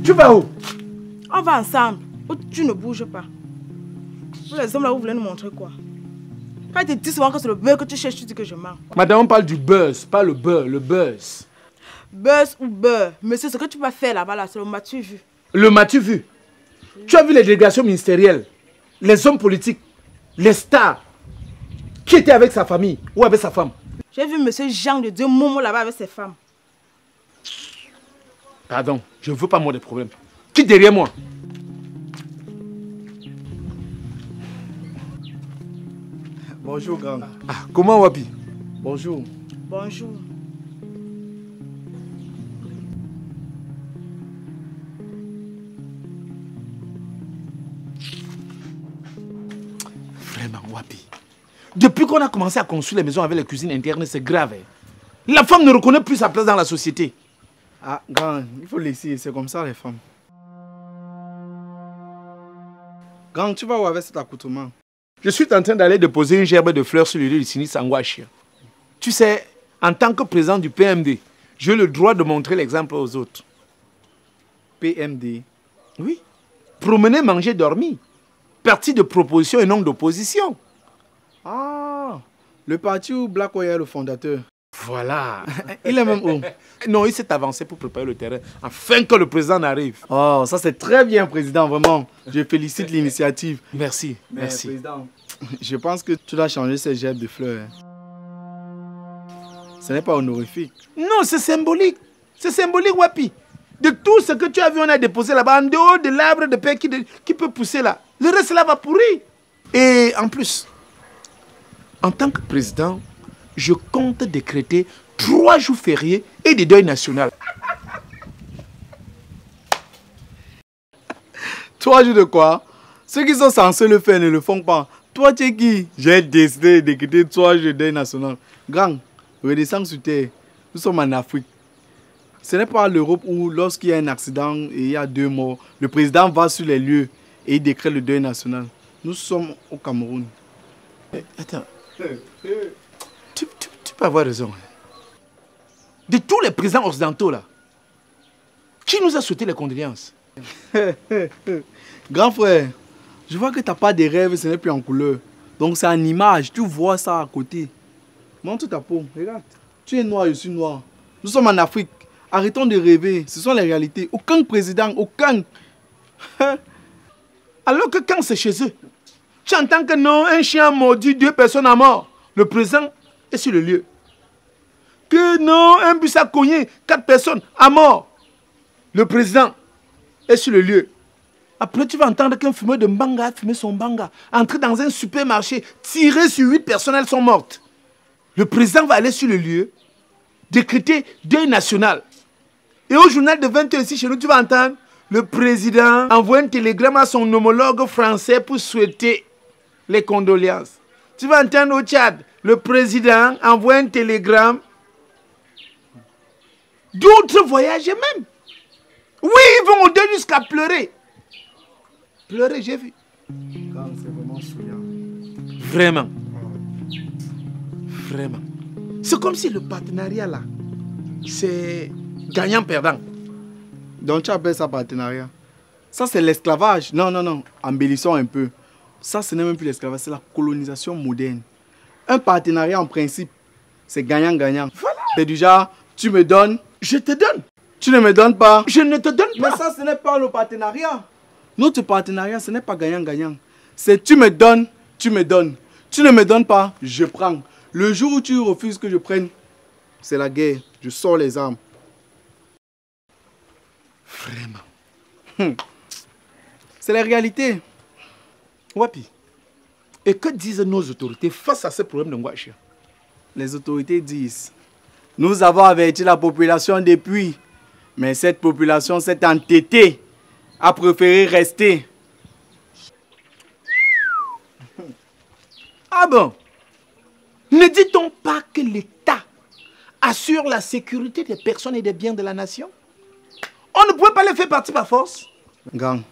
Tu vas où? On va ensemble. Ou tu ne bouges pas. Vous les hommes là, vous voulez nous montrer quoi? Quand tu te dis souvent que c'est le beurre que tu cherches, tu dis que je mens. Madame, on parle du buzz, pas le beurre, le buzz. Buzz ou beurre? Monsieur, ce que tu vas faire là-bas, là, c'est le m'as-tu vu? Le m'as-tu vu? Tu as vu les délégations ministérielles, les hommes politiques, les stars qui étaient avec sa famille ou avec sa femme? J'ai vu monsieur Jean de Dieu Momo là-bas avec ses femmes. Pardon, je ne veux pas moi des problèmes. Qui derrière moi? Bonjour, grand. Ah, comment Wapi? Bonjour. Bonjour. Vraiment, Wapi. Depuis qu'on a commencé à construire les maisons avec les cuisines internes, c'est grave. Hein? La femme ne reconnaît plus sa place dans la société. Ah, grand, il faut laisser, c'est comme ça les femmes. Grand, tu vas où avec cet accoutrement? Je suis en train d'aller déposer une gerbe de fleurs sur le lieu du sinistre Sangwachi. Tu sais, en tant que président du PMD, j'ai le droit de montrer l'exemple aux autres. PMD? Oui. Promener, manger, dormir. Parti de proposition et non d'opposition. Ah, le parti où Black Oya est le fondateur. Voilà. Il est même où? Non, il s'est avancé pour préparer le terrain afin que le président n'arrive. Oh, ça c'est très bien, président, vraiment. Je félicite l'initiative. Merci, Mais, merci. président, je pense que tu dois changer ces gerbes de fleurs. Ce n'est pas honorifique. Non, c'est symbolique. C'est symbolique, Wapi. De tout ce que tu as vu, on a déposé là-bas, en dehors de l'arbre de paix qui peut pousser là. Le reste là va pourrir. Et en plus, en tant que président, je compte décréter 3 jours fériés et des deuils nationaux. 3 jours de quoi? Ceux qui sont censés le faire ne le font pas. Toi, tu es qui? J'ai décidé de quitter 3 jours de deuil national. Grand, redescends sur terre. Nous sommes en Afrique. Ce n'est pas l'Europe où, lorsqu'il y a un accident et il y a 2 morts, le président va sur les lieux et il décrète le deuil national. Nous sommes au Cameroun. Attends. Tu peux avoir raison. De tous les présidents occidentaux là, qui nous a souhaité les condoléances? Grand frère, je vois que tu n'as pas de rêves, ce n'est plus en couleur. Donc c'est en image, tu vois ça à côté. Montre ta peau, regarde. Tu es noir, je suis noir. Nous sommes en Afrique. Arrêtons de rêver, ce sont les réalités. Aucun président, aucun. Alors que quand c'est chez eux, tu entends que non, un chien a mordu 2 personnes à mort. Le président est sur le lieu. Que non, un bus a cogné 4 personnes à mort. Le président est sur le lieu. Après, tu vas entendre qu'un fumeur de mbanga a fumé son mbanga, entrer dans un supermarché, tirer sur 8 personnes, elles sont mortes. Le président va aller sur le lieu, décréter deuil national. Et au journal de 20h ici chez nous, tu vas entendre le président envoie un télégramme à son homologue français pour souhaiter les condoléances. Tu vas entendre au Tchad, le président envoie un télégramme. D'autres voyagent même. Oui, ils vont au-delà jusqu'à pleurer. Pleurer, j'ai vu. C'est vraiment souillant. Vraiment. Vraiment. C'est comme si le partenariat là, c'est gagnant-perdant. Donc tu appelles ça partenariat? Ça c'est l'esclavage. Non, non, non. Embellissons un peu. Ça ce n'est même plus l'esclavage, c'est la colonisation moderne. Un partenariat en principe, c'est gagnant-gagnant. Voilà. C'est du genre, tu me donnes, je te donne. Tu ne me donnes pas. Je ne te donne pas. Mais ça ce n'est pas le partenariat. Notre partenariat ce n'est pas gagnant-gagnant. C'est tu me donnes, tu me donnes. Tu ne me donnes pas, je prends. Le jour où tu refuses que je prenne, c'est la guerre. Je sors les armes. Vraiment. C'est la réalité. Wapi. Et que disent nos autorités face à ce problème de Ngwachi? Les autorités disent, nous avons averti la population depuis, mais cette population s'est entêtée, a préféré rester. Ah bon? Ne dit-on pas que l'État assure la sécurité des personnes et des biens de la nation? On ne pouvait pas les faire partir par force? Gang,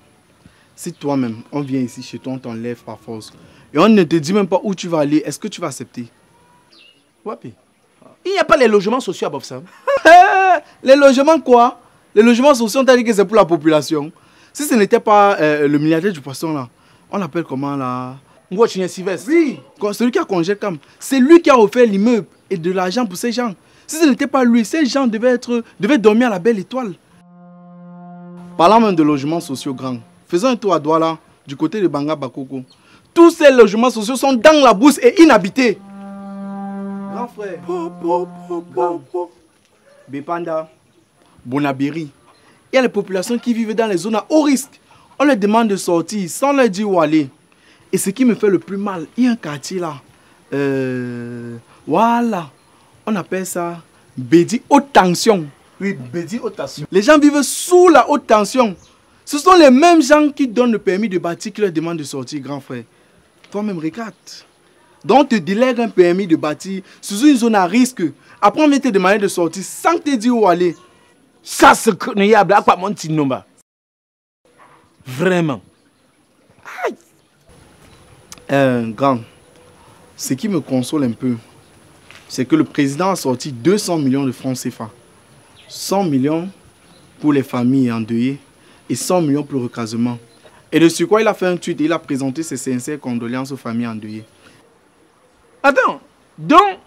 si toi-même, on vient ici chez toi, on t'enlève par force, et on ne te dit même pas où tu vas aller, est-ce que tu vas accepter? Wapi. Il n'y a pas les logements sociaux à Bofsam. Les logements quoi? Les logements sociaux, on t'a dit que c'est pour la population. Si ce n'était pas le milliardaire du poisson là, on l'appelle comment là? Ngouachine Sylvestre. Oui, celui qui a congé Cam. C'est lui qui a offert l'immeuble et de l'argent pour ces gens. Si ce n'était pas lui, ces gens devaient dormir à la belle étoile. Parlant même de logements sociaux grands, faisons un tour à Douala, du côté de Banga Bakoko. Tous ces logements sociaux sont dans la bourse et inhabités. Grand frère. Bepanda, Bonabiri. Il y a les populations qui vivent dans les zones à haut risque. On leur demande de sortir sans leur dire où aller. Et ce qui me fait le plus mal, il y a un quartier là. Voilà. On appelle ça Bédi haute tension. Oui, Bédi haute tension. Les gens vivent sous la haute tension. Ce sont les mêmes gens qui donnent le permis de bâtir qui leur demandent de sortir, grand frère. Toi-même, regarde. Donc, on te délègue un permis de bâtir sous une zone à risque. Après, on vient te demander de sortir sans te dire où aller. Ça, c'est incroyable. À quoi mon petit nomba? Vraiment. Grand, ce qui me console un peu, c'est que le président a sorti 200 millions de francs CFA. 100 millions pour les familles endeuillées et 100 millions pour le recasement. Et de ce quoi il a fait un tweet et il a présenté ses sincères condoléances aux familles endeuillées. Attends, donc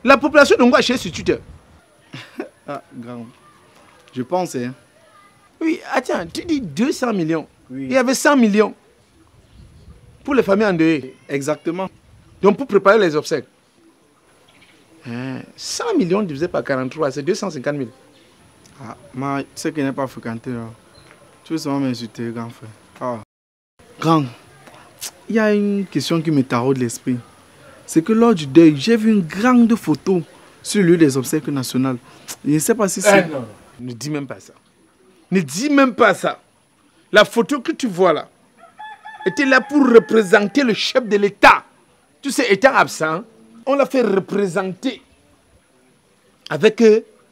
la population de Ngouache est sur Twitter. Ah, grand. Je pense, hein. Oui, attends, tu dis 200 millions. Oui. Il y avait 100 millions pour les familles endeuillées. Exactement. Donc pour préparer les obsèques. 100 millions divisé par 43, c'est 250 000. Ah, moi, tu sais qu'il n'est pas fréquenté là. Tu veux seulement m'insulter, grand frère. Ah. Grand, il y a une question qui me taraude l'esprit. C'est que lors du deuil, j'ai vu une grande photo sur le lieu des obsèques nationales. Je ne sais pas si c'est... Non, ne dis même pas ça. Ne dis même pas ça. La photo que tu vois là était là pour représenter le chef de l'État. Tu sais, étant absent, on l'a fait représenter avec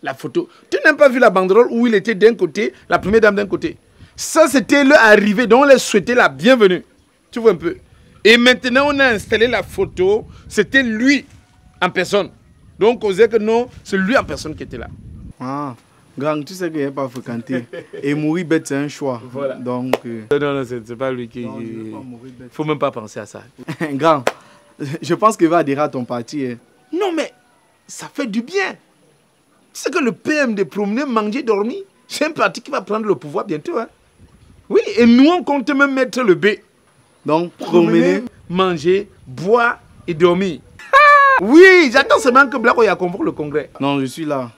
la photo. Tu n'as pas vu la banderole où il était d'un côté, la première dame d'un côté. Ça, c'était leur arrivée, donc on leur souhaitait la bienvenue. Tu vois un peu. Et maintenant, on a installé la photo. C'était lui en personne. Donc, on disait que non, c'est lui en personne qui était là. Ah, grand, tu sais qu'il n'est pas fréquenté. Et mourir bête, c'est un choix. Voilà. Donc... Non, c'est pas lui qui... Il ne faut même pas penser à ça. Grand, je pense qu'il va adhérer à ton parti. Hein. Non, mais ça fait du bien. Tu sais que le PM de promener, manger, dormir, c'est un parti qui va prendre le pouvoir bientôt. Hein. Oui, et nous, on compte même mettre le B. Donc, promener, manger, boire et dormir. Oui, j'attends seulement que Blako y a convoqué le congrès. Non, je suis là.